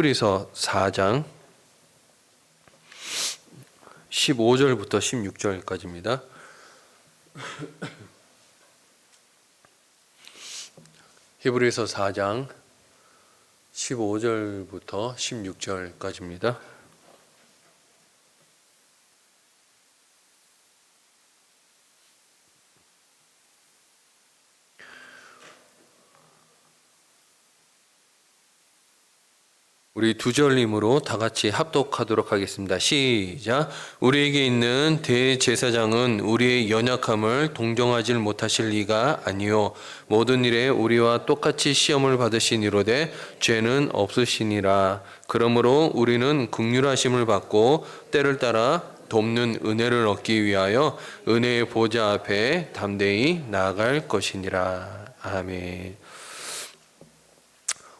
히브리서 4장 15절부터 16절까지입니다. 히브리서 4장 15절부터 16절까지입니다. 우리 두 절림으로 다 같이 합독하도록 하겠습니다. 시작. 우리에게 있는 대제사장은 우리의 연약함을 동정하지 못하실 리가 아니요 모든 일에 우리와 똑같이 시험을 받으시니로되 죄는 없으시니라. 그러므로 우리는 긍휼하심을 받고 때를 따라 돕는 은혜를 얻기 위하여 은혜의 보좌 앞에 담대히 나아갈 것이니라. 아멘.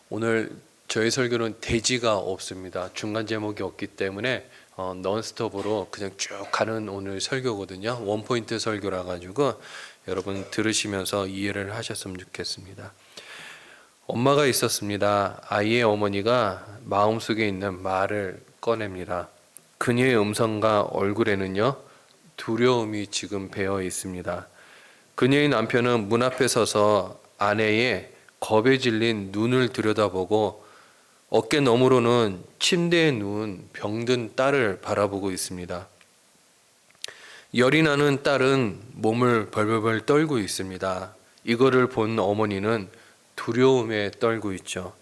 오늘 저희 설교는 대지가 없습니다. 중간 제목이 없기 때문에 넌스톱으로 그냥 쭉 가는 오늘 설교거든요. 원포인트 설교라 가지고 여러분 들으시면서 이해를 하셨으면 좋겠습니다. 엄마가 있었습니다. 아이의 어머니가 마음속에 있는 말을 꺼냅니다. 그녀의 음성과 얼굴에는요 두려움이 지금 배어 있습니다. 그녀의 남편은 문 앞에 서서 아내의 겁에 질린 눈을 들여다보고 어깨 너머로는 침대에 누운 병든 딸을 바라보고 있습니다. 열이 나는 딸은 몸을 벌벌벌 떨고 있습니다. 이거를 본 어머니는 두려움에 떨고 있죠.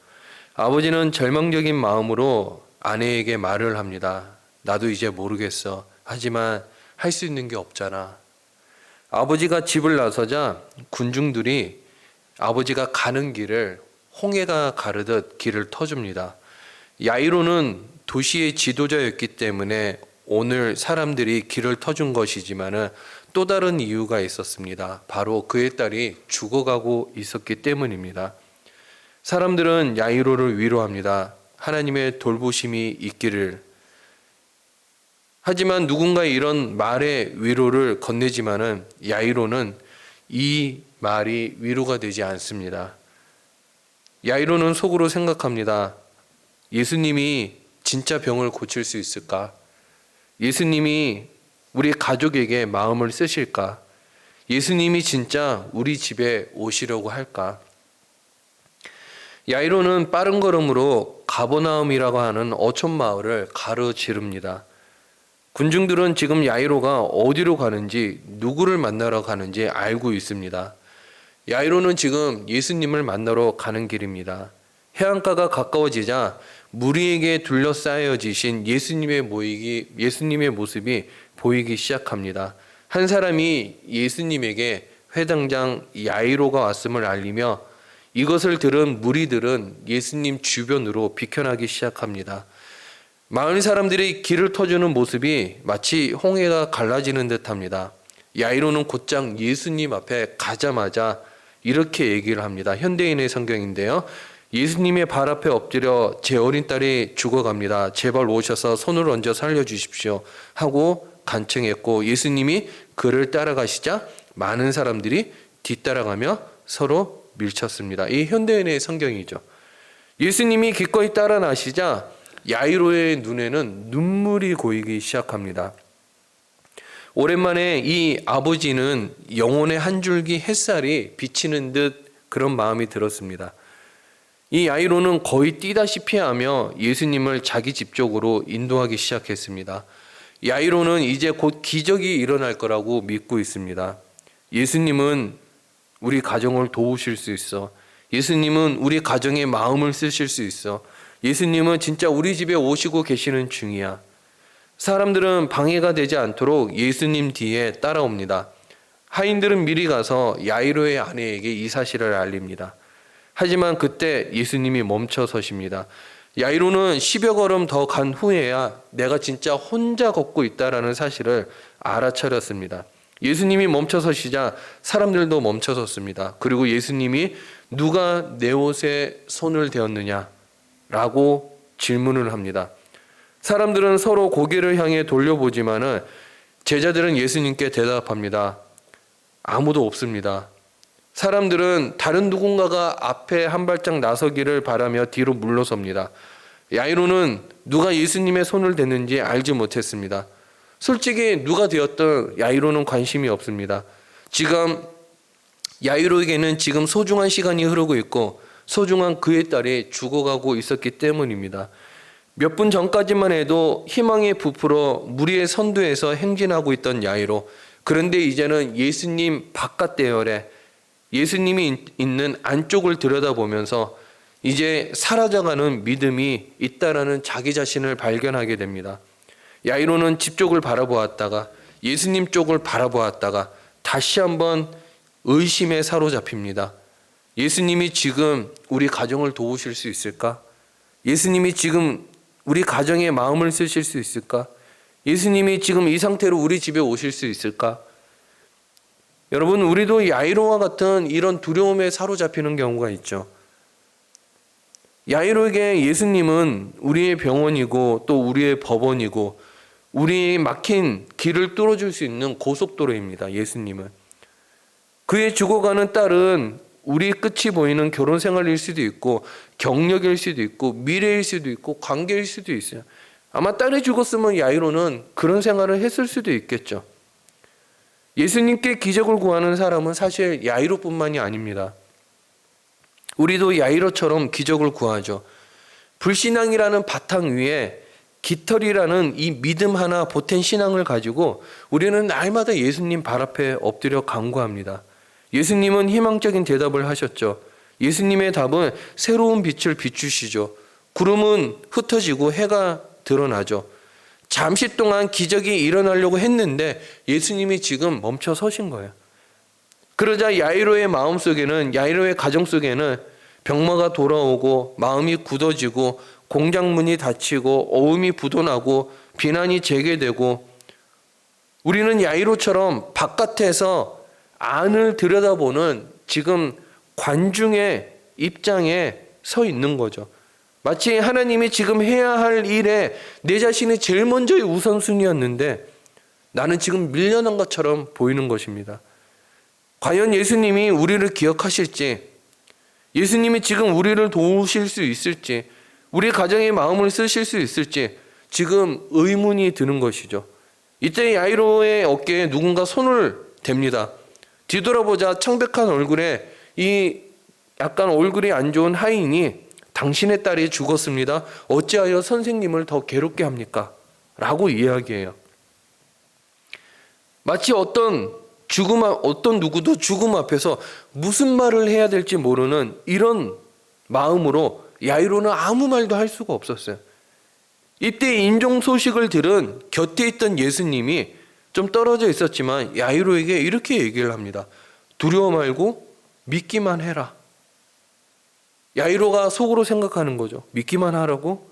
아버지는 절망적인 마음으로 아내에게 말을 합니다. 나도 이제 모르겠어. 하지만 할 수 있는 게 없잖아. 아버지가 집을 나서자 군중들이 아버지가 가는 길을 홍해가 가르듯 길을 터줍니다. 야이로는 도시의 지도자였기 때문에 오늘 사람들이 길을 터준 것이지만 또 다른 이유가 있었습니다. 바로 그의 딸이 죽어가고 있었기 때문입니다. 사람들은 야이로를 위로합니다. 하나님의 돌보심이 있기를. 하지만 누군가 이런 말의 위로를 건네지만은 야이로는 이 말이 위로가 되지 않습니다. 야이로는 속으로 생각합니다. 예수님이 진짜 병을 고칠 수 있을까? 예수님이 우리 가족에게 마음을 쓰실까? 예수님이 진짜 우리 집에 오시려고 할까? 야이로는 빠른 걸음으로 가버나움이라고 하는 어촌 마을을 가로지릅니다. 군중들은 지금 야이로가 어디로 가는지 누구를 만나러 가는지 알고 있습니다. 야이로는 지금 예수님을 만나러 가는 길입니다. 해안가가 가까워지자 무리에게 둘러싸여지신 예수님의 모습이 보이기 시작합니다. 한 사람이 예수님에게 회당장 야이로가 왔음을 알리며 이것을 들은 무리들은 예수님 주변으로 비켜나기 시작합니다. 마을 사람들이 길을 터주는 모습이 마치 홍해가 갈라지는 듯합니다. 야이로는 곧장 예수님 앞에 가자마자 이렇게 얘기를 합니다. 현대인의 성경인데요. 예수님의 발 앞에 엎드려 제 어린 딸이 죽어갑니다. 제발 오셔서 손을 얹어 살려주십시오 하고 간청했고 예수님이 그를 따라가시자 많은 사람들이 뒤따라가며 서로 밀쳤습니다. 이 현대인의 성경이죠. 예수님이 기꺼이 따라 나시자 야이로의 눈에는 눈물이 고이기 시작합니다. 오랜만에 이 아버지는 영혼의 한 줄기 햇살이 비치는 듯 그런 마음이 들었습니다. 이 야이로는 거의 뛰다시피 하며 예수님을 자기 집 쪽으로 인도하기 시작했습니다. 야이로는 이제 곧 기적이 일어날 거라고 믿고 있습니다. 예수님은 우리 가정을 도우실 수 있어. 예수님은 우리 가정에 마음을 쓰실 수 있어. 예수님은 진짜 우리 집에 오시고 계시는 중이야. 사람들은 방해가 되지 않도록 예수님 뒤에 따라옵니다. 하인들은 미리 가서 야이로의 아내에게 이 사실을 알립니다. 하지만 그때 예수님이 멈춰 서십니다. 야이로는 10여 걸음 더 간 후에야 내가 진짜 혼자 걷고 있다라는 사실을 알아차렸습니다. 예수님이 멈춰 서시자 사람들도 멈춰 섰습니다. 그리고 예수님이 누가 내 옷에 손을 대었느냐? 라고 질문을 합니다. 사람들은 서로 고개를 향해 돌려보지만은 제자들은 예수님께 대답합니다. 아무도 없습니다. 사람들은 다른 누군가가 앞에 한 발짝 나서기를 바라며 뒤로 물러섭니다. 야이로는 누가 예수님의 손을 댔는지 알지 못했습니다. 솔직히 누가 되었든 야이로는 관심이 없습니다. 지금 야이로에게는 지금 소중한 시간이 흐르고 있고 소중한 그의 딸이 죽어가고 있었기 때문입니다. 몇 분 전까지만 해도 희망에 부풀어 무리의 선두에서 행진하고 있던 야이로, 그런데 이제는 예수님 바깥 대열에 예수님이 있는 안쪽을 들여다보면서 이제 사라져가는 믿음이 있다라는 자기 자신을 발견하게 됩니다. 야이로는 집 쪽을 바라보았다가 예수님 쪽을 바라보았다가 다시 한번 의심에 사로잡힙니다. 예수님이 지금 우리 가정을 도우실 수 있을까? 예수님이 지금 우리 가정에 마음을 쓰실 수 있을까? 예수님이 지금 이 상태로 우리 집에 오실 수 있을까? 여러분, 우리도 야이로와 같은 이런 두려움에 사로잡히는 경우가 있죠. 야이로에게 예수님은 우리의 병원이고 또 우리의 법원이고 우리의 막힌 길을 뚫어줄 수 있는 고속도로입니다. 예수님은. 그의 죽어가는 딸은 우리 끝이 보이는 결혼 생활일 수도 있고 경력일 수도 있고 미래일 수도 있고 관계일 수도 있어요. 아마 딸이 죽었으면 야이로는 그런 생활을 했을 수도 있겠죠. 예수님께 기적을 구하는 사람은 사실 야이로뿐만이 아닙니다. 우리도 야이로처럼 기적을 구하죠. 불신앙이라는 바탕 위에 깃털이라는 이 믿음 하나 보탠 신앙을 가지고 우리는 날마다 예수님 발 앞에 엎드려 간구합니다. 예수님은 희망적인 대답을 하셨죠. 예수님의 답은 새로운 빛을 비추시죠. 구름은 흩어지고 해가 드러나죠. 잠시 동안 기적이 일어나려고 했는데 예수님이 지금 멈춰 서신 거예요. 그러자 야이로의 마음 속에는, 야이로의 가정 속에는 병마가 돌아오고 마음이 굳어지고 공장문이 닫히고 어음이 부도나고 비난이 재개되고, 우리는 야이로처럼 바깥에서 안을 들여다보는 지금 관중의 입장에 서 있는 거죠. 마치 하나님이 지금 해야 할 일에 내 자신이 제일 먼저의 우선순위였는데 나는 지금 밀려난 것처럼 보이는 것입니다. 과연 예수님이 우리를 기억하실지, 예수님이 지금 우리를 도우실 수 있을지, 우리 가정의 마음을 쓰실 수 있을지 지금 의문이 드는 것이죠. 이때 야이로의 어깨에 누군가 손을 댑니다. 뒤돌아보자 창백한 얼굴에 이 약간 얼굴이 안 좋은 하인이 당신의 딸이 죽었습니다. 어찌하여 선생님을 더 괴롭게 합니까? 라고 이야기해요. 마치 어떤 누구도 죽음 앞에서 무슨 말을 해야 될지 모르는 이런 마음으로 야이로는 아무 말도 할 수가 없었어요. 이때 인종 소식을 들은 곁에 있던 예수님이 좀 떨어져 있었지만 야이로에게 이렇게 얘기를 합니다. 두려워 말고 믿기만 해라. 야이로가 속으로 생각하는 거죠. 믿기만 하라고?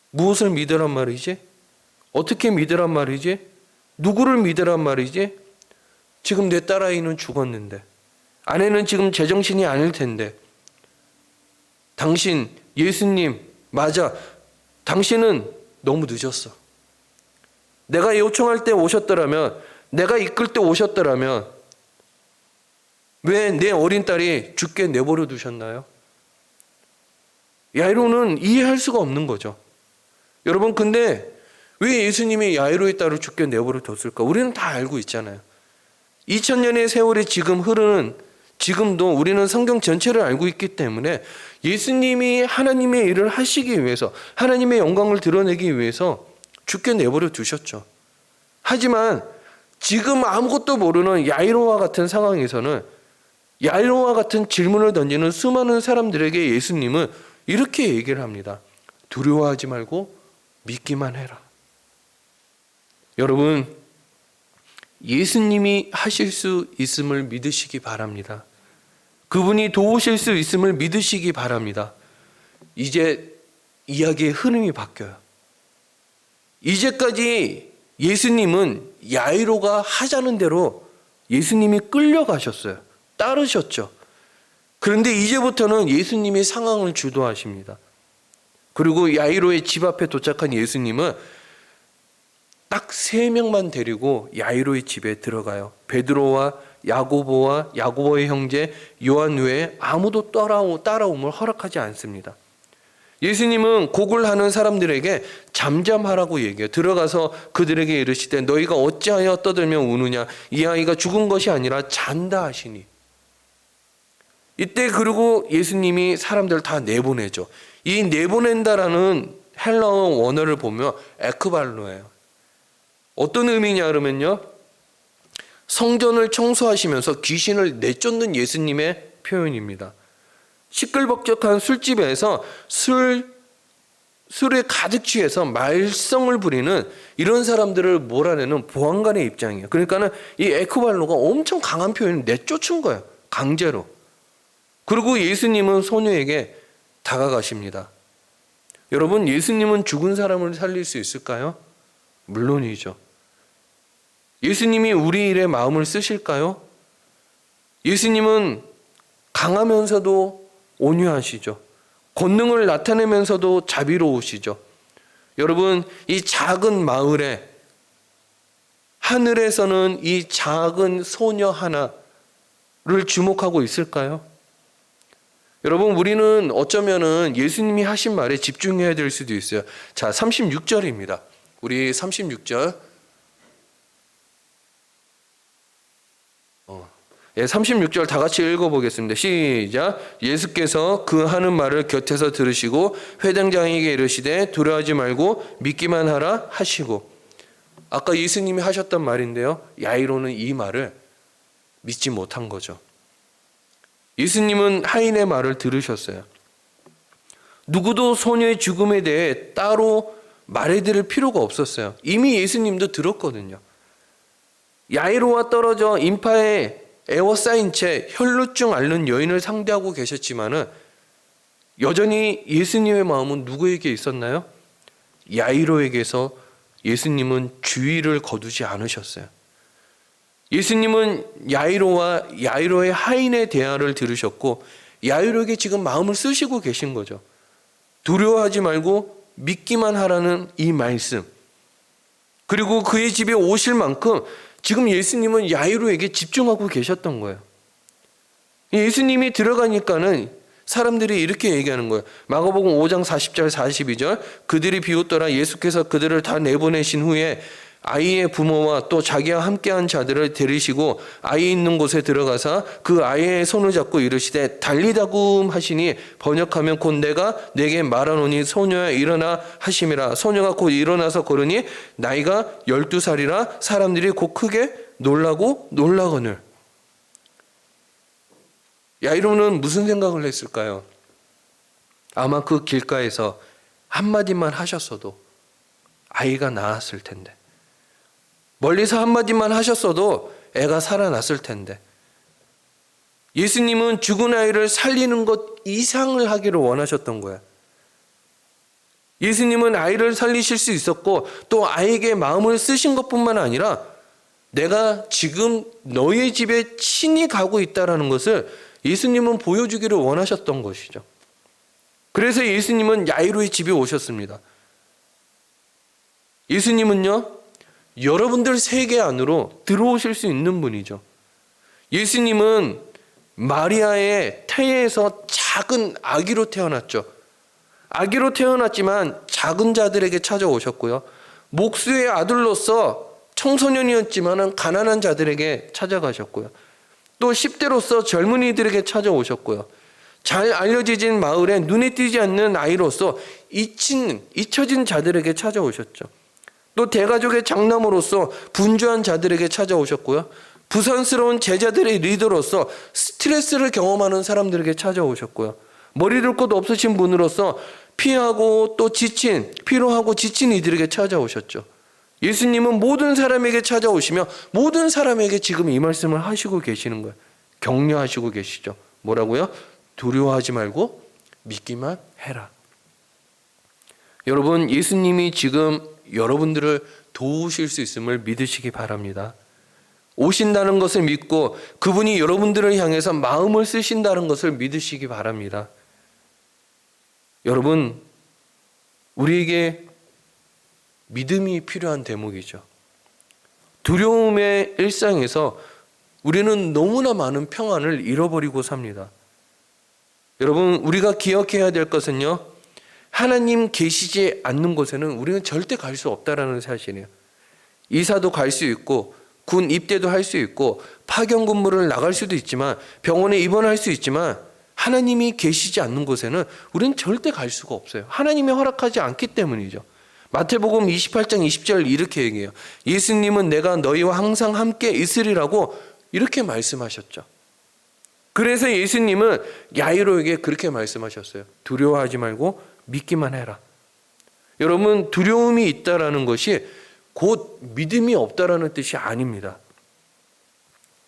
무엇을 믿으란 말이지? 어떻게 믿으란 말이지? 누구를 믿으란 말이지? 지금 내 딸아이는 죽었는데, 아내는 지금 제정신이 아닐 텐데, 당신, 예수님, 맞아. 당신은 너무 늦었어. 내가 요청할 때 오셨더라면, 내가 이끌 때 오셨더라면 왜 내 어린 딸이 죽게 내버려 두셨나요? 야이로는 이해할 수가 없는 거죠. 여러분, 근데 왜 예수님이 야이로의 딸을 죽게 내버려 뒀을까? 우리는 다 알고 있잖아요. 2000년의 세월이 지금 흐르는 지금도 우리는 성경 전체를 알고 있기 때문에 예수님이 하나님의 일을 하시기 위해서, 하나님의 영광을 드러내기 위해서 죽게 내버려 두셨죠. 하지만 지금 아무것도 모르는 야이로와 같은 상황에서는, 야이로와 같은 질문을 던지는 수많은 사람들에게 예수님은 이렇게 얘기를 합니다. 두려워하지 말고 믿기만 해라. 여러분, 예수님이 하실 수 있음을 믿으시기 바랍니다. 그분이 도우실 수 있음을 믿으시기 바랍니다. 이제 이야기의 흐름이 바뀌어요. 이제까지 예수님은 야이로가 하자는 대로 예수님이 끌려가셨어요. 따르셨죠. 그런데 이제부터는 예수님이 상황을 주도하십니다. 그리고 야이로의 집 앞에 도착한 예수님은 딱 3명만 데리고 야이로의 집에 들어가요. 베드로와 야고보와 야고보의 형제 요한 외에 아무도 따라옴을 허락하지 않습니다. 예수님은 곡을 하는 사람들에게 잠잠하라고 얘기해요. 들어가서 그들에게 이르시되 너희가 어찌하여 떠들며 우느냐, 이 아이가 죽은 것이 아니라 잔다 하시니. 이때 그리고 예수님이 사람들을 다 내보내죠. 이 내보낸다라는 헬라어 원어를 보면 에크발로예요. 어떤 의미냐 그러면요, 성전을 청소하시면서 귀신을 내쫓는 예수님의 표현입니다. 시끌벅적한 술집에서 술에 가득 취해서 말썽을 부리는 이런 사람들을 몰아내는 보안관의 입장이에요. 그러니까는 이 에크발로가 엄청 강한 표현을 내쫓은 거예요. 강제로. 그리고 예수님은 소녀에게 다가가십니다. 여러분, 예수님은 죽은 사람을 살릴 수 있을까요? 물론이죠. 예수님이 우리 일에 마음을 쓰실까요? 예수님은 강하면서도 온유하시죠. 권능을 나타내면서도 자비로우시죠. 여러분, 이 작은 마을에 하늘에서는 이 작은 소녀 하나를 주목하고 있을까요? 여러분, 우리는 어쩌면은 예수님이 하신 말에 집중해야 될 수도 있어요. 자, 36절입니다. 우리 36절. 36절 다 같이 읽어보겠습니다. 시작. 예수께서 그 하는 말을 곁에서 들으시고 회당장에게 이르시되 두려워하지 말고 믿기만 하라 하시고. 아까 예수님이 하셨던 말인데요, 야이로는 이 말을 믿지 못한 거죠. 예수님은 하인의 말을 들으셨어요. 누구도 소녀의 죽음에 대해 따로 말해드릴 필요가 없었어요. 이미 예수님도 들었거든요. 야이로와 떨어져 인파에 에워싸인 채 혈루증 앓는 여인을 상대하고 계셨지만은 여전히 예수님의 마음은 누구에게 있었나요? 야이로에게서 예수님은 주의를 거두지 않으셨어요. 예수님은 야이로의 하인의 대화를 들으셨고 야이로에게 지금 마음을 쓰시고 계신 거죠. 두려워하지 말고 믿기만 하라는 이 말씀, 그리고 그의 집에 오실 만큼 지금 예수님은 야이로에게 집중하고 계셨던 거예요. 예수님이 들어가니까는 사람들이 이렇게 얘기하는 거예요. 마가복음 5장 40절 42절 그들이 비웃더라. 예수께서 그들을 다 내보내신 후에 아이의 부모와 또 자기와 함께한 자들을 데리시고 아이 있는 곳에 들어가사 그 아이의 손을 잡고 이르시되 달리다굼 하시니 번역하면 곧 내가 내게 말하노니 소녀야 일어나 하심이라. 소녀가 곧 일어나서 걸으니 나이가 12살이라 사람들이 곧 크게 놀라거늘. 야이로는 무슨 생각을 했을까요? 아마 그 길가에서 한마디만 하셨어도 아이가 나았을 텐데, 멀리서 한마디만 하셨어도 애가 살아났을 텐데, 예수님은 죽은 아이를 살리는 것 이상을 하기를 원하셨던 거예요. 예수님은 아이를 살리실 수 있었고 또 아이에게 마음을 쓰신 것뿐만 아니라 내가 지금 너희 집에 친히 가고 있다는 것을 예수님은 보여주기를 원하셨던 것이죠. 그래서 예수님은 야이로의 집에 오셨습니다. 예수님은요, 여러분들 세계 안으로 들어오실 수 있는 분이죠. 예수님은 마리아의 태에서 작은 아기로 태어났죠. 아기로 태어났지만 작은 자들에게 찾아오셨고요. 목수의 아들로서 청소년이었지만 가난한 자들에게 찾아가셨고요. 또 10대로서 젊은이들에게 찾아오셨고요. 잘 알려진 마을에 눈에 띄지 않는 아이로서 잊혀진 자들에게 찾아오셨죠. 또 대가족의 장남으로서 분주한 자들에게 찾아오셨고요. 부산스러운 제자들의 리더로서 스트레스를 경험하는 사람들에게 찾아오셨고요. 머리를 곳 없으신 분으로서 피하고 또 피로하고 지친 이들에게 찾아오셨죠. 예수님은 모든 사람에게 찾아오시며 모든 사람에게 지금 이 말씀을 하시고 계시는 거예요. 격려하시고 계시죠. 뭐라고요? 두려워하지 말고 믿기만 해라. 여러분, 예수님이 지금 여러분들을 도우실 수 있음을 믿으시기 바랍니다. 오신다는 것을 믿고 그분이 여러분들을 향해서 마음을 쓰신다는 것을 믿으시기 바랍니다. 여러분, 우리에게 믿음이 필요한 대목이죠. 두려움의 일상에서 우리는 너무나 많은 평안을 잃어버리고 삽니다. 여러분, 우리가 기억해야 될 것은요, 하나님 계시지 않는 곳에는 우리는 절대 갈 수 없다라는 사실이에요. 이사도 갈 수 있고 군 입대도 할 수 있고 파견 근무를 나갈 수도 있지만 병원에 입원할 수 있지만 하나님이 계시지 않는 곳에는 우리는 절대 갈 수가 없어요. 하나님이 허락하지 않기 때문이죠. 마태복음 28장 20절 이렇게 얘기해요. 예수님은 내가 너희와 항상 함께 있으리라고 이렇게 말씀하셨죠. 그래서 예수님은 야이로에게 그렇게 말씀하셨어요. 두려워하지 말고 믿기만 해라. 여러분, 두려움이 있다라는 것이 곧 믿음이 없다라는 뜻이 아닙니다.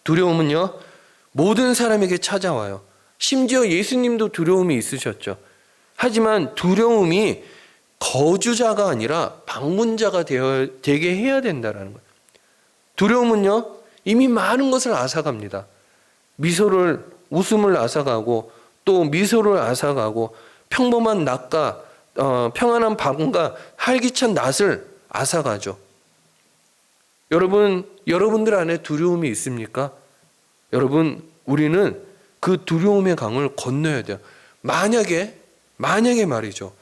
두려움은요, 모든 사람에게 찾아와요. 심지어 예수님도 두려움이 있으셨죠. 하지만 두려움이 거주자가 아니라 방문자가 되게 해야 된다는 거예요. 두려움은요, 이미 많은 것을 앗아갑니다. 웃음을 앗아가고 또 미소를 앗아가고 평범한 낮과 평안한 밤과 활기찬 낮을 앗아가죠. 여러분들 안에 두려움이 있습니까? 여러분, 우리는 그 두려움의 강을 건너야 돼요. 만약에 말이죠.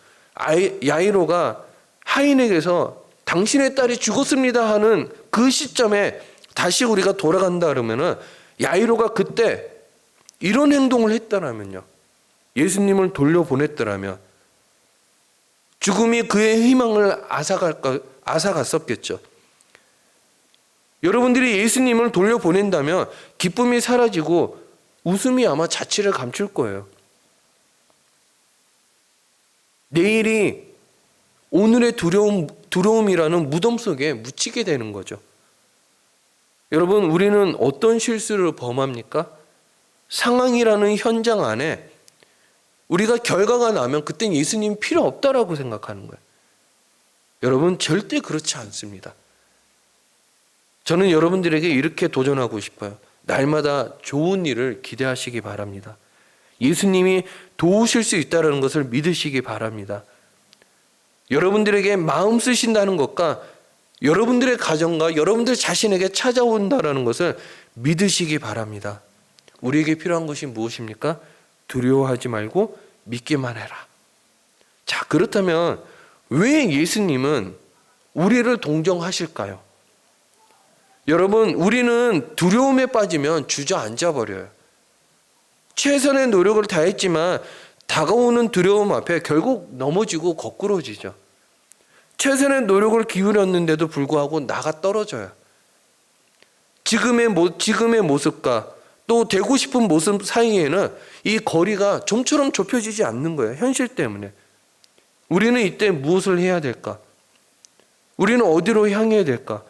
야이로가 하인에게서 당신의 딸이 죽었습니다 하는 그 시점에 다시 우리가 돌아간다 그러면은 야이로가 그때 이런 행동을 했다라면요. 예수님을 돌려보냈더라면 죽음이 그의 희망을 앗아갔었겠죠. 여러분들이 예수님을 돌려보낸다면 기쁨이 사라지고 웃음이 아마 자취를 감출 거예요. 내일이 오늘의 두려움이라는 무덤 속에 묻히게 되는 거죠. 여러분, 우리는 어떤 실수를 범합니까? 상황이라는 현장 안에 우리가 결과가 나면 그땐 예수님 필요 없다라고 생각하는 거예요. 여러분, 절대 그렇지 않습니다. 저는 여러분들에게 이렇게 도전하고 싶어요. 날마다 좋은 일을 기대하시기 바랍니다. 예수님이 도우실 수 있다는 것을 믿으시기 바랍니다. 여러분들에게 마음 쓰신다는 것과 여러분들의 가정과 여러분들 자신에게 찾아온다는 것을 믿으시기 바랍니다. 우리에게 필요한 것이 무엇입니까? 두려워하지 말고 믿기만 해라. 자, 그렇다면 왜 예수님은 우리를 동정하실까요? 여러분, 우리는 두려움에 빠지면 주저앉아 버려요. 최선의 노력을 다했지만 다가오는 두려움 앞에 결국 넘어지고 거꾸로지죠. 최선의 노력을 기울였는데도 불구하고 나가 떨어져요. 지금의 모습과 또 되고 싶은 모습 사이에는 이 거리가 좀처럼 좁혀지지 않는 거예요. 현실 때문에. 우리는 이때 무엇을 해야 될까? 우리는 어디로 향해야 될까?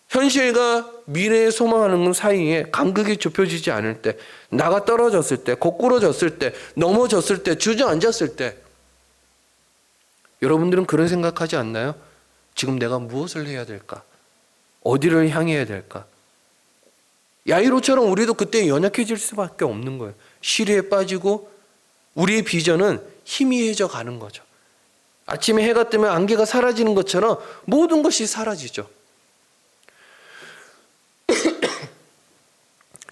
현실과 미래에 소망하는 사이에 간극이 좁혀지지 않을 때, 나가 떨어졌을 때, 거꾸로졌을 때, 넘어졌을 때, 주저앉았을 때, 여러분들은 그런 생각하지 않나요? 지금 내가 무엇을 해야 될까? 어디를 향해야 될까? 야이로처럼 우리도 그때 연약해질 수밖에 없는 거예요. 시리에 빠지고 우리의 비전은 희미해져 가는 거죠. 아침에 해가 뜨면 안개가 사라지는 것처럼 모든 것이 사라지죠.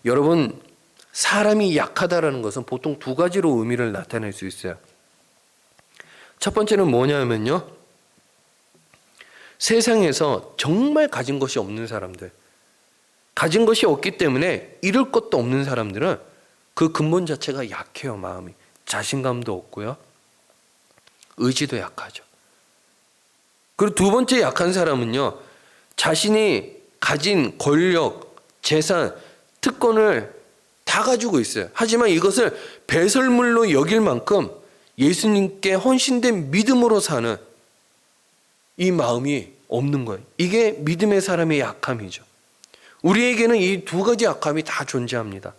여러분, 사람이 약하다라는 것은 보통 두 가지로 의미를 나타낼 수 있어요. 첫 번째는 뭐냐면요, 세상에서 정말 가진 것이 없는 사람들, 가진 것이 없기 때문에 잃을 것도 없는 사람들은 그 근본 자체가 약해요. 마음이 자신감도 없고요, 의지도 약하죠. 그리고 두 번째 약한 사람은요, 자신이 가진 권력, 재산, 특권을 다 가지고 있어요. 하지만 이것을 배설물로 여길 만큼 예수님께 헌신된 믿음으로 사는 이 마음이 없는 거예요. 이게 믿음의 사람의 약함이죠. 우리에게는 이 두 가지 약함이 다 존재합니다.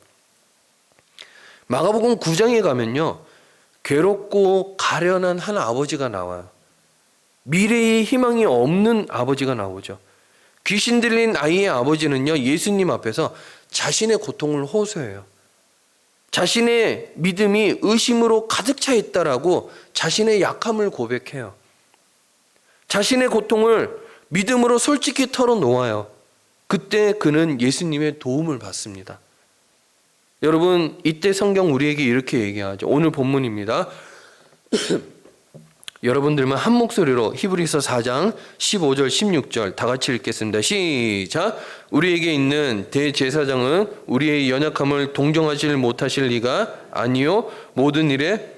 마가복음 9장에 가면요, 괴롭고 가련한 한 아버지가 나와요. 미래의 희망이 없는 아버지가 나오죠. 귀신 들린 아이의 아버지는요, 예수님 앞에서 자신의 고통을 호소해요. 자신의 믿음이 의심으로 가득 차 있다라고 자신의 약함을 고백해요. 자신의 고통을 믿음으로 솔직히 털어놓아요. 그때 그는 예수님의 도움을 받습니다. 여러분, 이때 성경 우리에게 이렇게 얘기하죠. 오늘 본문입니다. 여러분들만 한 목소리로 히브리서 4장 15절 16절 다 같이 읽겠습니다. 시작. 우리에게 있는 대제사장은 우리의 연약함을 동정하지 못하실 리가 아니요 모든 일에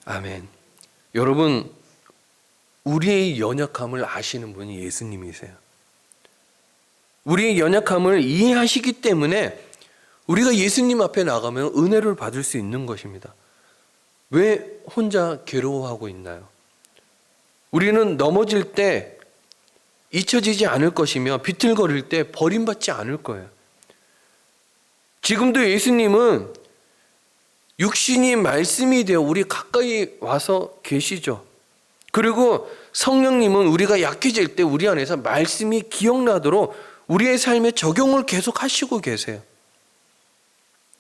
아멘. 여러분, 우리의 연약함을 아시는 분이 예수님이세요. 우리의 연약함을 이해하시기 때문에 우리가 예수님 앞에 나가면 은혜를 받을 수 있는 것입니다. 왜 혼자 괴로워하고 있나요? 우리는 넘어질 때 잊혀지지 않을 것이며 비틀거릴 때 버림받지 않을 거예요. 지금도 예수님은 육신이 말씀이 되어 우리 가까이 와서 계시죠. 그리고 성령님은 우리가 약해질 때 우리 안에서 말씀이 기억나도록 우리의 삶에 적용을 계속 하시고 계세요.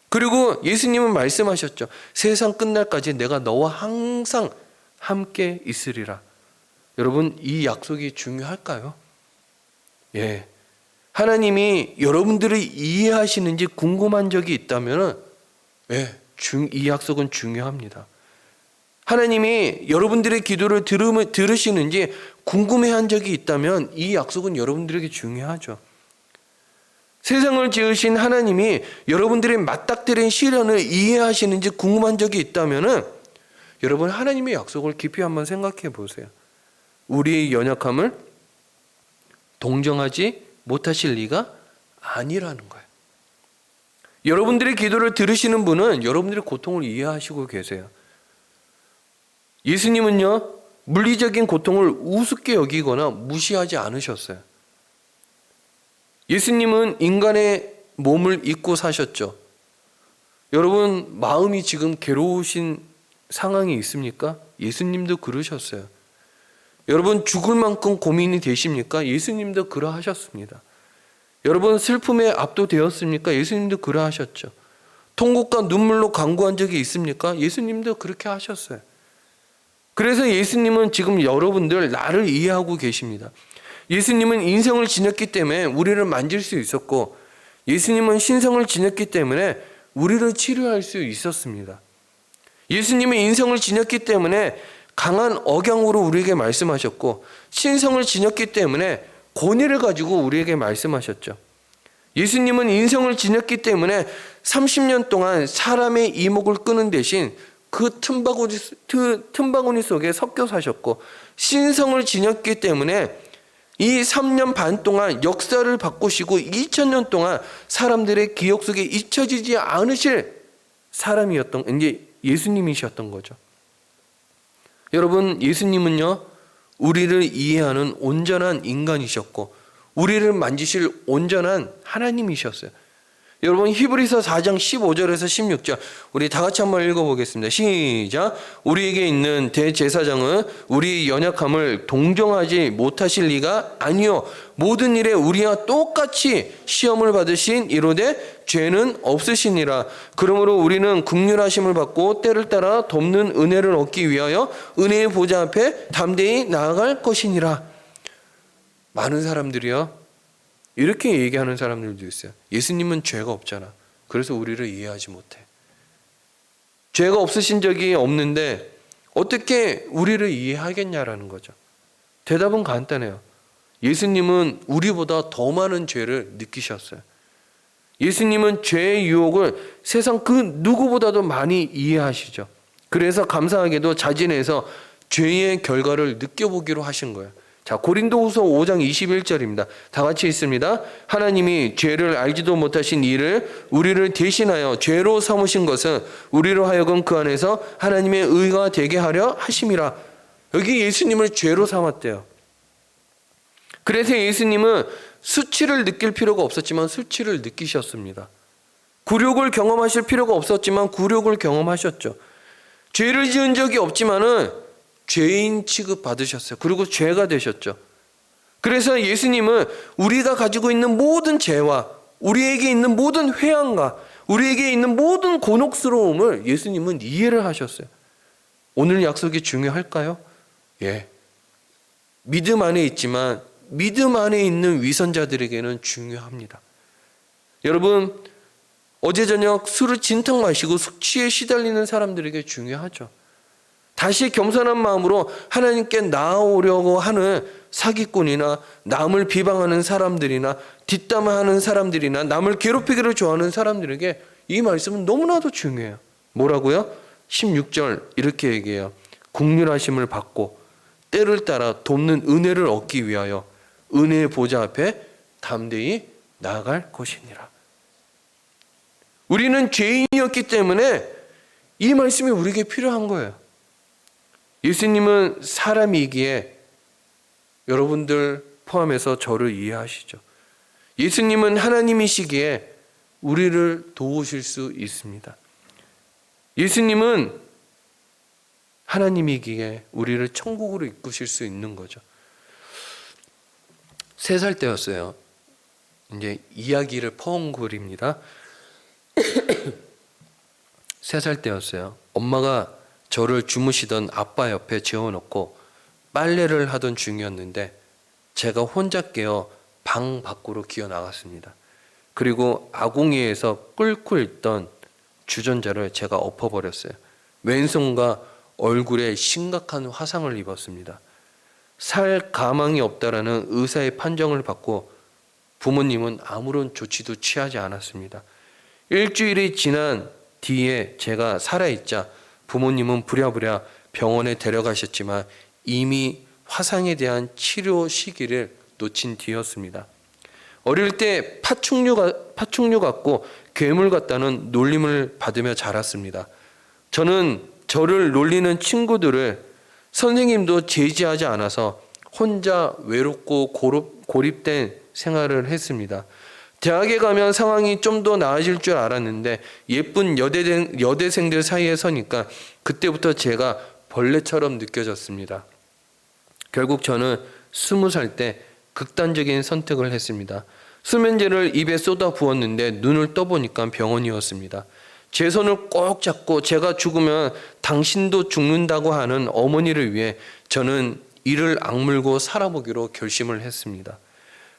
그리고 예수님은 말씀하셨죠. 세상 끝날까지 내가 너와 항상 함께 있으리라. 여러분, 이 약속이 중요할까요? 예. 하나님이 여러분들을 이해하시는지 궁금한 적이 있다면 예, 이 약속은 중요합니다. 하나님이 여러분들의 기도를 들으시는지 궁금해한 적이 있다면 이 약속은 여러분들에게 중요하죠. 세상을 지으신 하나님이 여러분들의 맞닥뜨린 시련을 이해하시는지 궁금한 적이 있다면 여러분 하나님의 약속을 깊이 한번 생각해 보세요. 우리의 연약함을 동정하지 못하실 리가 아니라는 거예요. 여러분들의 기도를 들으시는 분은 여러분들의 고통을 이해하시고 계세요. 예수님은요, 물리적인 고통을 우습게 여기거나 무시하지 않으셨어요. 예수님은 인간의 몸을 입고 사셨죠. 여러분, 마음이 지금 괴로우신 상황이 있습니까? 예수님도 그러셨어요. 여러분, 죽을 만큼 고민이 되십니까? 예수님도 그러하셨습니다. 여러분, 슬픔에 압도되었습니까? 예수님도 그러하셨죠. 통곡과 눈물로 간구한 적이 있습니까? 예수님도 그렇게 하셨어요. 그래서 예수님은 지금 여러분들 나를 이해하고 계십니다. 예수님은 인생을 지녔기 때문에 우리를 만질 수 있었고 예수님은 신성을 지녔기 때문에 우리를 치료할 수 있었습니다. 예수님은 인성을 지녔기 때문에 강한 억양으로 우리에게 말씀하셨고 신성을 지녔기 때문에 권위를 가지고 우리에게 말씀하셨죠. 예수님은 인성을 지녔기 때문에 30년 동안 사람의 이목을 끄는 대신 그 틈바구니 속에 섞여 사셨고 신성을 지녔기 때문에 이 3년 반 동안 역사를 바꾸시고 2000년 동안 사람들의 기억 속에 잊혀지지 않으실 사람이었던 이제 예수님이셨던 거죠. 여러분, 예수님은요 우리를 이해하는 온전한 인간이셨고 우리를 만지실 온전한 하나님이셨어요. 여러분, 히브리서 4장 15절에서 16절 우리 다 같이 한번 읽어보겠습니다. 시작. 우리에게 있는 대제사장은 우리의 연약함을 동정하지 못하실 리가 아니요 모든 일에 우리와 똑같이 시험을 받으신 이로되 죄는 없으시니라. 그러므로 우리는 긍휼하심을 받고 때를 따라 돕는 은혜를 얻기 위하여 은혜의 보좌 앞에 담대히 나아갈 것이니라. 많은 사람들이요 이렇게 얘기하는 사람들도 있어요. 예수님은 죄가 없잖아. 그래서 우리를 이해하지 못해. 죄가 없으신 적이 없는데 어떻게 우리를 이해하겠냐라는 거죠. 대답은 간단해요. 예수님은 우리보다 더 많은 죄를 느끼셨어요. 예수님은 죄의 유혹을 세상 그 누구보다도 많이 이해하시죠. 그래서 감사하게도 자진해서 죄의 결과를 느껴보기로 하신 거예요. 자, 고린도후서 5장 21절입니다. 다 같이 읽습니다. 하나님이 죄를 알지도 못하신 이를 우리를 대신하여 죄로 삼으신 것은 우리로 하여금 그 안에서 하나님의 의가 되게 하려 하심이라. 여기 예수님을 죄로 삼았대요. 그래서 예수님은 수치를 느낄 필요가 없었지만 수치를 느끼셨습니다. 굴욕을 경험하실 필요가 없었지만 굴욕을 경험하셨죠. 죄를 지은 적이 없지만은 죄인 취급 받으셨어요. 그리고 죄가 되셨죠. 그래서 예수님은 우리가 가지고 있는 모든 죄와 우리에게 있는 모든 회한과 우리에게 있는 모든 곤혹스러움을 예수님은 이해를 하셨어요. 오늘 약속이 중요할까요? 예. 믿음 안에 있지만 믿음 안에 있는 위선자들에게는 중요합니다. 여러분, 어제 저녁 술을 진탕 마시고 숙취에 시달리는 사람들에게 중요하죠. 다시 겸손한 마음으로 하나님께 나아오려고 하는 사기꾼이나 남을 비방하는 사람들이나 뒷담화하는 사람들이나 남을 괴롭히기를 좋아하는 사람들에게 이 말씀은 너무나도 중요해요. 뭐라고요? 16절 이렇게 얘기해요. 국률하심을 받고 때를 따라 돕는 은혜를 얻기 위하여 은혜의 보좌 앞에 담대히 나아갈 것이니라. 우리는 죄인이었기 때문에 이 말씀이 우리에게 필요한 거예요. 예수님은 사람이기에 여러분들 포함해서 저를 이해하시죠. 예수님은 하나님이시기에 우리를 도우실 수 있습니다. 예수님은 하나님이기에 우리를 천국으로 이끄실 수 있는 거죠. 3살 때였어요. 이제 이야기를 퍼온 글입니다. 3살 때였어요. 엄마가 저를 주무시던 아빠 옆에 재워놓고 빨래를 하던 중이었는데 제가 혼자 깨어 방 밖으로 기어 나갔습니다. 그리고 아궁이에서 끓고 있던 주전자를 제가 엎어버렸어요. 왼손과 얼굴에 심각한 화상을 입었습니다. 살 가망이 없다라는 의사의 판정을 받고 부모님은 아무런 조치도 취하지 않았습니다. 일주일이 지난 뒤에 제가 살아있자 부모님은 부랴부랴 병원에 데려가셨지만 이미 화상에 대한 치료 시기를 놓친 뒤였습니다. 어릴 때 파충류 같고 괴물 같다는 놀림을 받으며 자랐습니다. 저는 저를 놀리는 친구들을 선생님도 제지하지 않아서 혼자 외롭고 고립된 생활을 했습니다. 대학에 가면 상황이 좀 더 나아질 줄 알았는데 예쁜 여대생들 사이에 서니까 그때부터 제가 벌레처럼 느껴졌습니다. 결국 저는 20살 때 극단적인 선택을 했습니다. 수면제를 입에 쏟아 부었는데 눈을 떠보니까 병원이었습니다. 제 손을 꼭 잡고 제가 죽으면 당신도 죽는다고 하는 어머니를 위해 저는 이를 악물고 살아보기로 결심을 했습니다.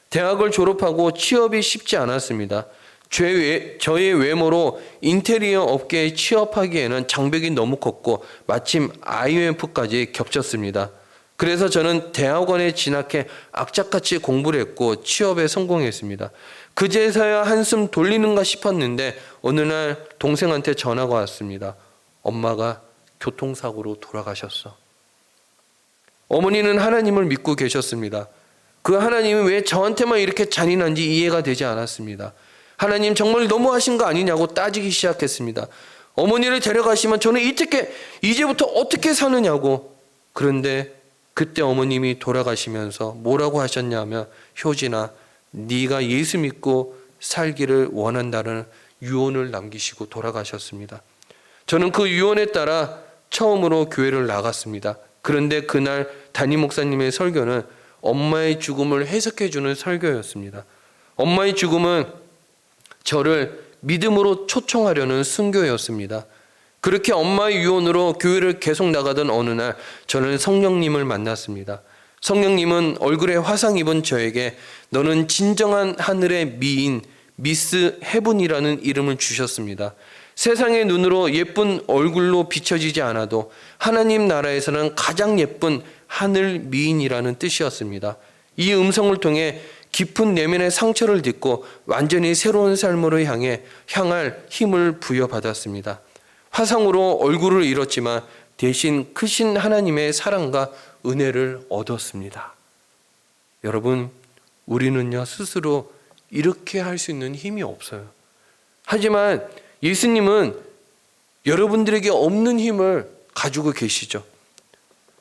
대학을 졸업하고 취업이 쉽지 않았습니다. 저의 외모로 인테리어 업계에 취업하기에는 장벽이 너무 컸고 마침 IMF까지 겹쳤습니다. 그래서 저는 대학원에 진학해 악착같이 공부를 했고 취업에 성공했습니다. 그제서야 한숨 돌리는가 싶었는데 어느 날 동생한테 전화가 왔습니다. 엄마가 교통사고로 돌아가셨어. 어머니는 하나님을 믿고 계셨습니다. 그 하나님이 왜 저한테만 이렇게 잔인한지 이해가 되지 않았습니다. 하나님 정말 너무하신 거 아니냐고 따지기 시작했습니다. 어머니를 데려가시면 저는 이제부터 어떻게 사느냐고. 그런데 그때 어머님이 돌아가시면서 뭐라고 하셨냐면 효진아, 네가 예수 믿고 살기를 원한다는 유언을 남기시고 돌아가셨습니다. 저는 그 유언에 따라 처음으로 교회를 나갔습니다. 그런데 그날 담임 목사님의 설교는 엄마의 죽음을 해석해주는 설교였습니다. 엄마의 죽음은 저를 믿음으로 초청하려는 순교였습니다. 그렇게 엄마의 유언으로 교회를 계속 나가던 어느 날 저는 성령님을 만났습니다. 성령님은 얼굴에 화상 입은 저에게 너는 진정한 하늘의 미인 미스 헤븐이라는 이름을 주셨습니다. 세상의 눈으로 예쁜 얼굴로 비춰지지 않아도 하나님 나라에서는 가장 예쁜 하늘 미인이라는 뜻이었습니다. 이 음성을 통해 깊은 내면의 상처를 딛고 완전히 새로운 삶으로 향할 힘을 부여받았습니다. 화상으로 얼굴을 잃었지만 대신 크신 하나님의 사랑과 은혜를 얻었습니다. 여러분, 우리는요 스스로 이렇게 할 수 있는 힘이 없어요. 하지만 예수님은 여러분들에게 없는 힘을 가지고 계시죠.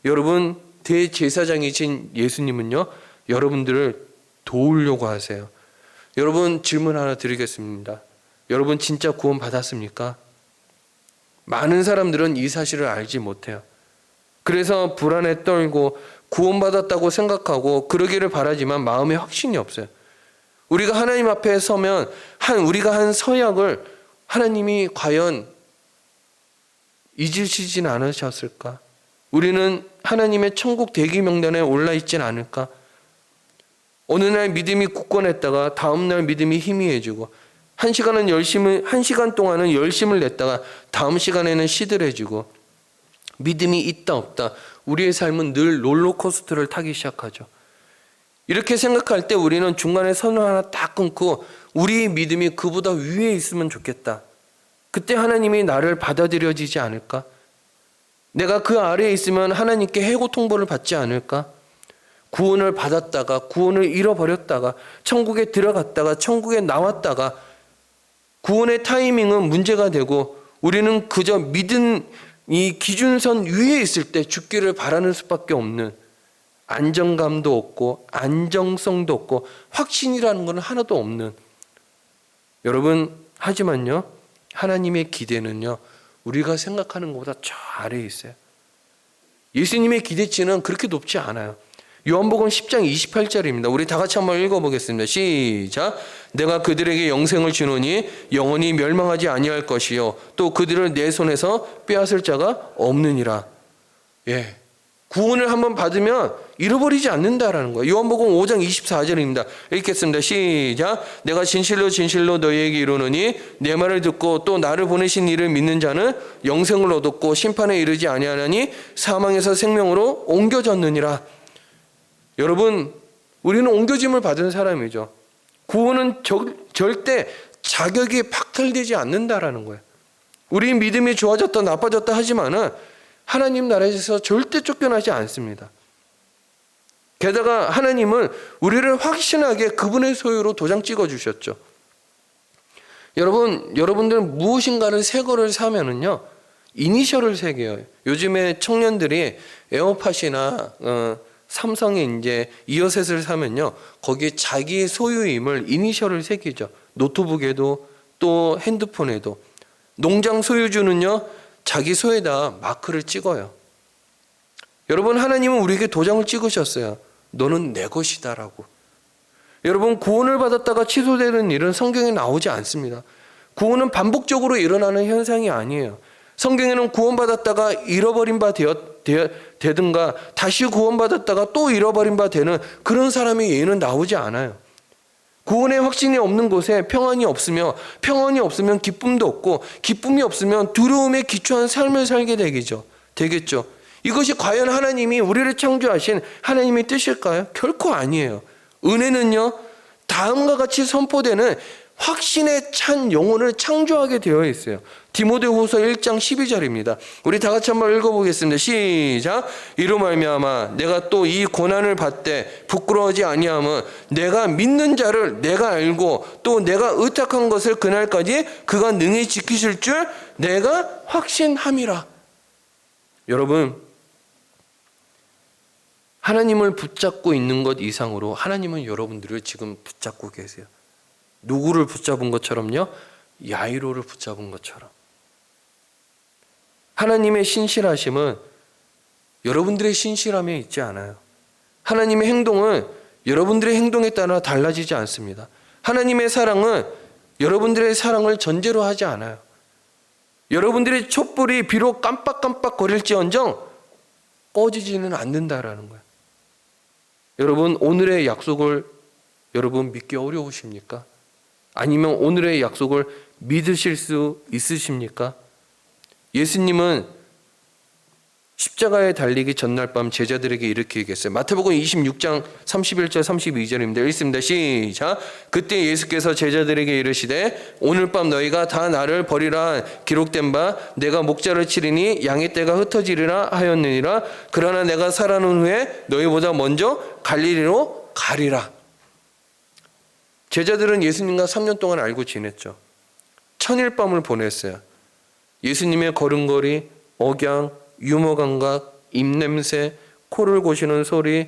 여러분, 대제사장이신 예수님은요 여러분들을 도우려고 하세요. 여러분, 질문 하나 드리겠습니다. 여러분 진짜 구원 받았습니까? 많은 사람들은 이 사실을 알지 못해요. 그래서 불안에 떨고 구원받았다고 생각하고 그러기를 바라지만 마음에 확신이 없어요. 우리가 하나님 앞에 서면 우리가 한 서약을 하나님이 과연 잊으시진 않으셨을까? 우리는 하나님의 천국 대기 명단에 올라 있진 않을까? 어느 날 믿음이 굳건했다가 다음 날 믿음이 희미해지고, 한 시간 동안은 열심을 냈다가 다음 시간에는 시들해지고, 믿음이 있다 없다, 우리의 삶은 늘 롤러코스터를 타기 시작하죠. 이렇게 생각할 때 우리는 중간에 선을 하나 딱 끊고 우리의 믿음이 그보다 위에 있으면 좋겠다. 그때 하나님이 나를 받아들여지지 않을까? 내가 그 아래에 있으면 하나님께 해고 통보를 받지 않을까? 구원을 받았다가 구원을 잃어버렸다가 천국에 들어갔다가 천국에 나왔다가 구원의 타이밍은 문제가 되고, 우리는 그저 믿은 이 기준선 위에 있을 때 죽기를 바라는 수밖에 없는, 안정감도 없고 안정성도 없고 확신이라는 것은 하나도 없는, 여러분, 하지만요, 하나님의 기대는요, 우리가 생각하는 것보다 저 아래에 있어요. 예수님의 기대치는 그렇게 높지 않아요. 요한복음 10장 28절입니다. 우리 다 같이 한번 읽어보겠습니다. 시작. 내가 그들에게 영생을 주노니 영원히 멸망하지 아니할 것이요 또 그들을 내 손에서 빼앗을 자가 없느니라. 예, 구원을 한번 받으면 잃어버리지 않는다라는 거예요. 요한복음 5장 24절입니다. 읽겠습니다. 시작. 내가 진실로 진실로 너희에게 이르노니 내 말을 듣고 또 나를 보내신 이를 믿는 자는 영생을 얻었고 심판에 이르지 아니하나니 사망에서 생명으로 옮겨졌느니라. 여러분, 우리는 옮겨짐을 받은 사람이죠. 구원은 절대 자격이 박탈되지 않는다라는 거예요. 우리 믿음이 좋아졌다 나빠졌다 하지만은 하나님 나라에서 절대 쫓겨나지 않습니다. 게다가 하나님은 우리를 확신하게 그분의 소유로 도장 찍어 주셨죠. 여러분들 무엇인가를 새 거를 사면은요, 이니셜을 새겨요. 요즘에 청년들이 에어팟이나 삼성의 이제 이어셋을 사면요, 거기에 자기의 소유임을 이니셜을 새기죠. 노트북에도 또 핸드폰에도. 농장 소유주는요, 자기 소에다 마크를 찍어요. 여러분, 하나님은 우리에게 도장을 찍으셨어요. 너는 내 것이다라고. 여러분, 구원을 받았다가 취소되는 일은 성경에 나오지 않습니다. 구원은 반복적으로 일어나는 현상이 아니에요. 성경에는 구원받았다가 잃어버린 바 되든가 다시 구원받았다가 또 잃어버린 바 되는 그런 사람의 예는 나오지 않아요. 구원의 확신이 없는 곳에 평안이 없으며, 평안이 없으면 기쁨도 없고, 기쁨이 없으면 두려움에 기초한 삶을 살게 되겠죠. 이것이 과연 하나님이 우리를 창조하신 하나님의 뜻일까요? 결코 아니에요. 은혜는요, 다음과 같이 선포되는 확신에 찬 영혼을 창조하게 되어 있어요. 디모데후서 1장 12절입니다. 우리 다 같이 한번 읽어보겠습니다. 시작. 이로 말미암아 내가 또 이 고난을 받되 부끄러워하지 아니함은 내가 믿는 자를 내가 알고 또 내가 의탁한 것을 그날까지 그가 능히 지키실 줄 내가 확신함이라. 여러분, 하나님을 붙잡고 있는 것 이상으로 하나님은 여러분들을 지금 붙잡고 계세요. 누구를 붙잡은 것처럼요? 야이로를 붙잡은 것처럼. 하나님의 신실하심은 여러분들의 신실함에 있지 않아요. 하나님의 행동은 여러분들의 행동에 따라 달라지지 않습니다. 하나님의 사랑은 여러분들의 사랑을 전제로 하지 않아요. 여러분들의 촛불이 비록 깜빡깜빡 거릴지언정 꺼지지는 않는다라는 거예요. 여러분, 오늘의 약속을 여러분 믿기 어려우십니까? 아니면 오늘의 약속을 믿으실 수 있으십니까? 예수님은 십자가에 달리기 전날 밤 제자들에게 이렇게 얘기했어요. 마태복음 26장 31절 32절입니다. 읽습니다. 시작. 그때 예수께서 제자들에게 이르시되 오늘 밤 너희가 다 나를 버리라 기록된 바 내가 목자를 치리니 양의 떼가 흩어지리라 하였느니라. 그러나 내가 살아난 후에 너희보다 먼저 갈릴리로 가리라. 제자들은 예수님과 3년 동안 알고 지냈죠. 천일밤을 보냈어요. 예수님의 걸음걸이, 억양, 유머 감각, 입냄새, 코를 고시는 소리,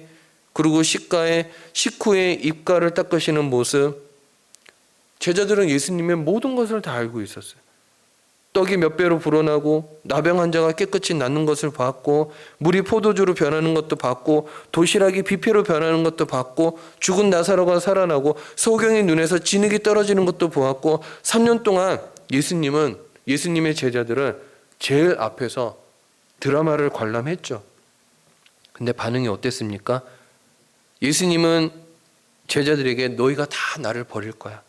그리고 식후에 입가를 닦으시는 모습. 제자들은 예수님의 모든 것을 다 알고 있었어요. 떡이 몇 배로 불어나고 나병 환자가 깨끗이 낫는 것을 봤고, 물이 포도주로 변하는 것도 봤고, 도시락이 뷔페로 변하는 것도 봤고, 죽은 나사로가 살아나고 소경의 눈에서 진흙이 떨어지는 것도 보았고, 3년 동안 예수님의 제자들은 제일 앞에서 드라마를 관람했죠. 근데 반응이 어땠습니까? 예수님은 제자들에게 너희가 다 나를 버릴 거야.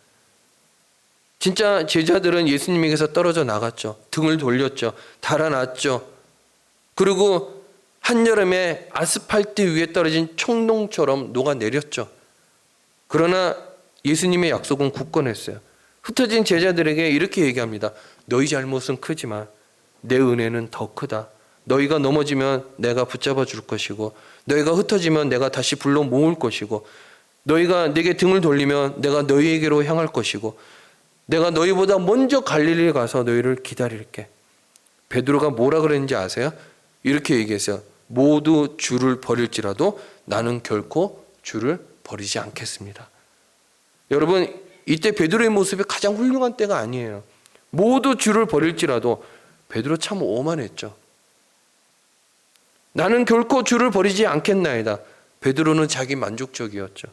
진짜 제자들은 예수님에게서 떨어져 나갔죠. 등을 돌렸죠. 달아났죠. 그리고 한여름에 아스팔트 위에 떨어진 청동처럼 녹아내렸죠. 그러나 예수님의 약속은 굳건했어요. 흩어진 제자들에게 이렇게 얘기합니다. 너희 잘못은 크지만 내 은혜는 더 크다. 너희가 넘어지면 내가 붙잡아 줄 것이고 너희가 흩어지면 내가 다시 불러 모을 것이고 너희가 내게 등을 돌리면 내가 너희에게로 향할 것이고 내가 너희보다 먼저 갈릴리에 가서 너희를 기다릴게. 베드로가 뭐라 그랬는지 아세요? 이렇게 얘기했어요. 모두 주를 버릴지라도 나는 결코 주를 버리지 않겠습니다. 여러분, 이때 베드로의 모습이 가장 훌륭한 때가 아니에요. 모두 주를 버릴지라도 베드로 참 오만했죠. 나는 결코 주를 버리지 않겠나이다. 베드로는 자기 만족적이었죠.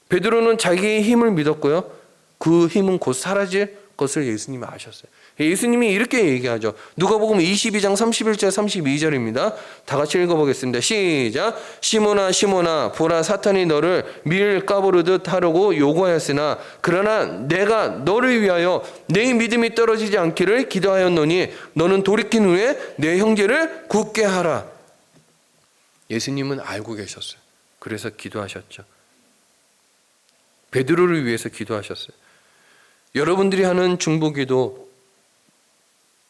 베드로는 자기의 힘을 믿었고요. 그 힘은 곧 사라질 것을 예수님이 아셨어요. 예수님이 이렇게 얘기하죠. 누가복음 22장 31절 32절입니다. 다 같이 읽어보겠습니다. 시작. 시몬아 시몬아 보라 사탄이 너를 밀 까부르듯 하려고 요구하였으나 그러나 내가 너를 위하여 내 믿음이 떨어지지 않기를 기도하였노니 너는 돌이킨 후에 내 형제를 굳게 하라. 예수님은 알고 계셨어요. 그래서 기도하셨죠. 베드로를 위해서 기도하셨어요. 여러분들이 하는 중보기도,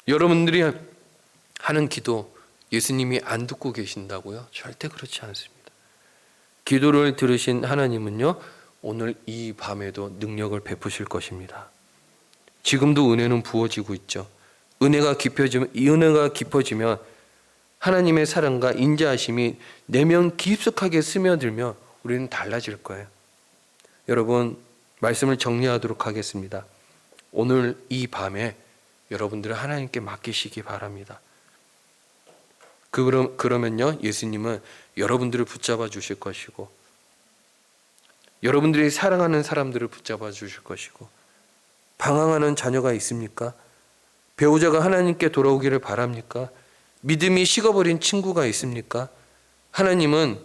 여러분들이 하는 기도 예수님이 안 듣고 계신다고요? 절대 그렇지 않습니다. 기도를 들으신 하나님은요, 오늘 이 밤에도 능력을 베푸실 것입니다. 지금도 은혜는 부어지고 있죠. 은혜가 깊어지면 하나님의 사랑과 인자하심이 내면 깊숙하게 스며들면 우리는 달라질 거예요. 여러분, 말씀을 정리하도록 하겠습니다. 오늘 이 밤에 여러분들을 하나님께 맡기시기 바랍니다. 그러면요, 예수님은 여러분들을 붙잡아 주실 것이고 여러분들이 사랑하는 사람들을 붙잡아 주실 것이고 방황하는 자녀가 있습니까? 배우자가 하나님께 돌아오기를 바랍니까? 믿음이 식어버린 친구가 있습니까? 하나님은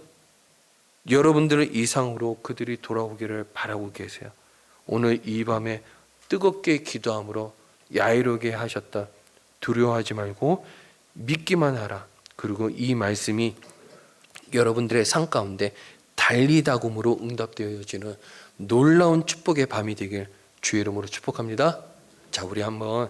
여러분들을 이상으로 그들이 돌아오기를 바라고 계세요. 오늘 이 밤에 뜨겁게 기도함으로 야이르게 하셨다. 두려워하지 말고 믿기만 하라. 그리고 이 말씀이 여러분들의 삶 가운데 달리다굼으로 응답되어지는 놀라운 축복의 밤이 되길 주의 이름으로 축복합니다. 자, 우리 한번